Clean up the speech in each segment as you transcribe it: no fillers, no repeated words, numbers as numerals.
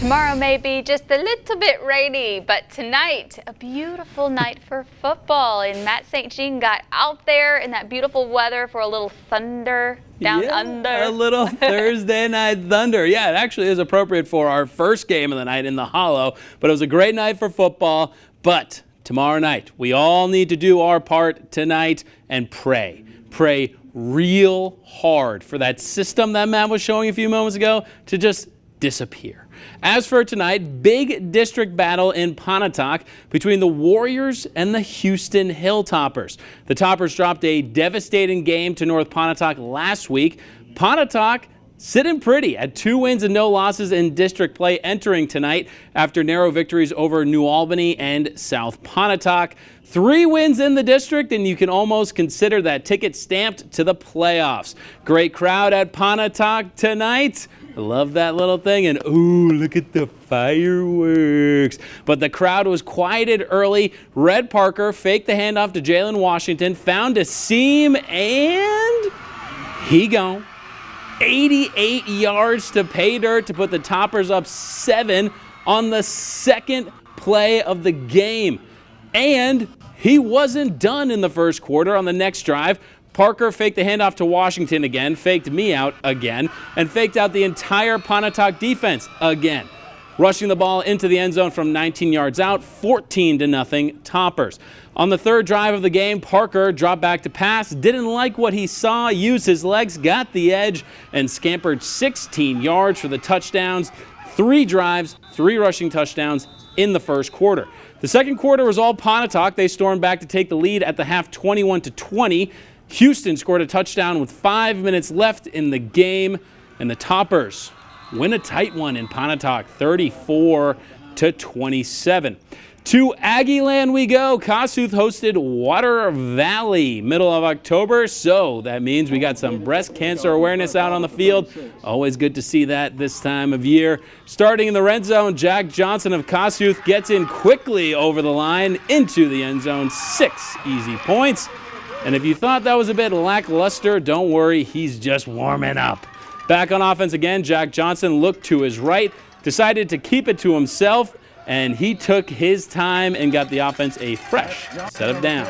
Tomorrow may be just a little bit rainy, but tonight, a beautiful night for football. And Matt St. Jean got out there in that beautiful weather for a little thunder down under. A little Thursday night thunder. Yeah, it actually is appropriate for our first game of the night in the Hollow, but it was a great night for football. But tomorrow night, we all need to do our part tonight and pray. Pray real hard for that system that Matt was showing a few moments ago to just disappear. As for tonight, big district battle in Pontotoc between the Warriors and the Houston Hilltoppers. The Toppers dropped a devastating game to North Pontotoc last week. Pontotoc sitting pretty at 2 wins and no losses in district play entering tonight after narrow victories over New Albany and South Pontotoc. 3 wins in the district, and you can almost consider that ticket stamped to the playoffs. Great crowd at Pontotoc tonight. I love that little thing, and ooh, look at the fireworks. But the crowd was quieted early. Red Parker faked the handoff to Jalen Washington, found a seam, and he gone. 88 yards to pay dirt to put the Toppers up 7 on the second play of the game. And he wasn't done in the first quarter. On the next drive, Parker faked the handoff to Washington again, faked me out again, and faked out the entire Pontotoc defense again. Rushing the ball into the end zone from 19 yards out, 14-0 Toppers. On the third drive of the game, Parker dropped back to pass, didn't like what he saw, used his legs, got the edge, and scampered 16 yards for the touchdowns. 3 drives, 3 rushing touchdowns in the first quarter. The second quarter was all Pontotoc. They stormed back to take the lead at the half 21-20. Houston scored a touchdown with 5 minutes left in the game, and the Toppers win a tight one in Pontotoc, 34-27. To Aggieland we go. Kossuth hosted Water Valley middle of October, so that means we got some breast cancer awareness out on the field. Always good to see that this time of year. Starting in the red zone, Jack Johnson of Kossuth gets in quickly over the line into the end zone. 6 easy points. And if you thought that was a bit lackluster, don't worry, he's just warming up. Back on offense again, Jack Johnson looked to his right, decided to keep it to himself, and he took his time and got the offense a fresh set of downs.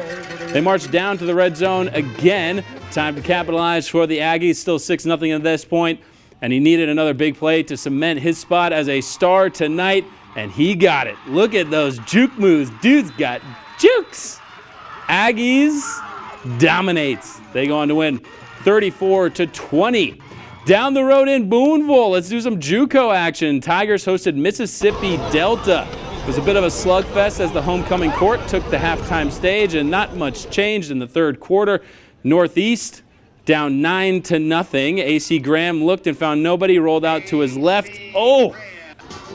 They marched down to the red zone again. Time to capitalize for the Aggies, still 6-0 at this point, and he needed another big play to cement his spot as a star tonight, and he got it. Look at those juke moves. Dude's got jukes. Aggies dominates. They go on to win 34-20. Down the road in Boonville, let's do some JUCO action. Tigers hosted Mississippi Delta. It was a bit of a slugfest as the homecoming court took the halftime stage, and not much changed in the third quarter. Northeast down 9-0. AC Graham looked and found nobody, rolled out to his left. Oh!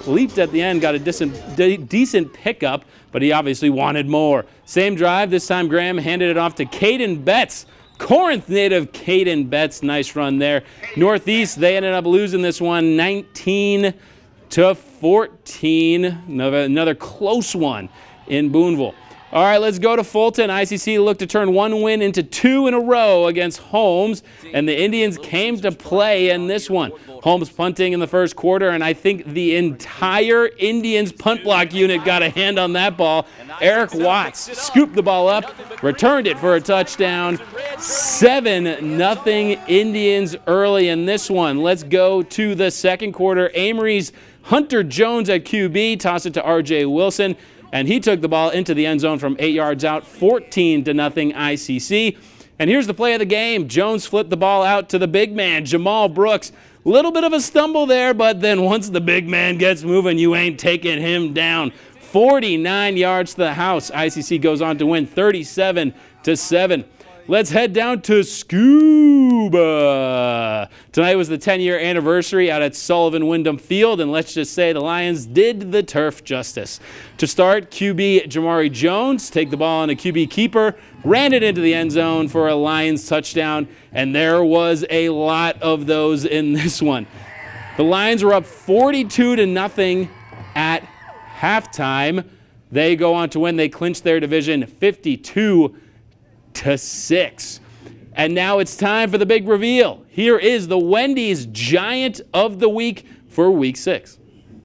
Leaped at the end, got a decent pickup, but he obviously wanted more. Same drive, this time Graham handed it off to Caden Betts. Corinth native Caden Betts, nice run there. Northeast, they ended up losing this one 19-14. Another close one in Boonville. All right, let's go to Fulton. ICC looked to turn 1 win into 2 in a row against Holmes, and the Indians came to play in this one. Holmes punting in the first quarter, and I think the entire Indians punt block unit got a hand on that ball. Eric Watts scooped the ball up, returned it for a touchdown. 7-0 Indians early in this one. Let's go to the second quarter. Amory's Hunter Jones at QB, tossed it to R.J. Wilson, and he took the ball into the end zone from 8 yards out, 14-0 ICC. And here's the play of the game. Jones flipped the ball out to the big man, Jamal Brooks. Little bit of a stumble there, but then once the big man gets moving, you ain't taking him down. 49 yards to the house. ICC goes on to win 37-7. Let's head down to Scuba. Tonight was the 10-year anniversary out at Sullivan Wyndham Field, and let's just say the Lions did the turf justice. To start, QB Jamari Jones take the ball on a QB keeper, ran it into the end zone for a Lions touchdown, and there was a lot of those in this one. The Lions were up 42-0 at halftime. They go on to win. They clinch their division 52-6. And now it's time for the big reveal. Here is the Wendy's Giant of the Week for Week 6.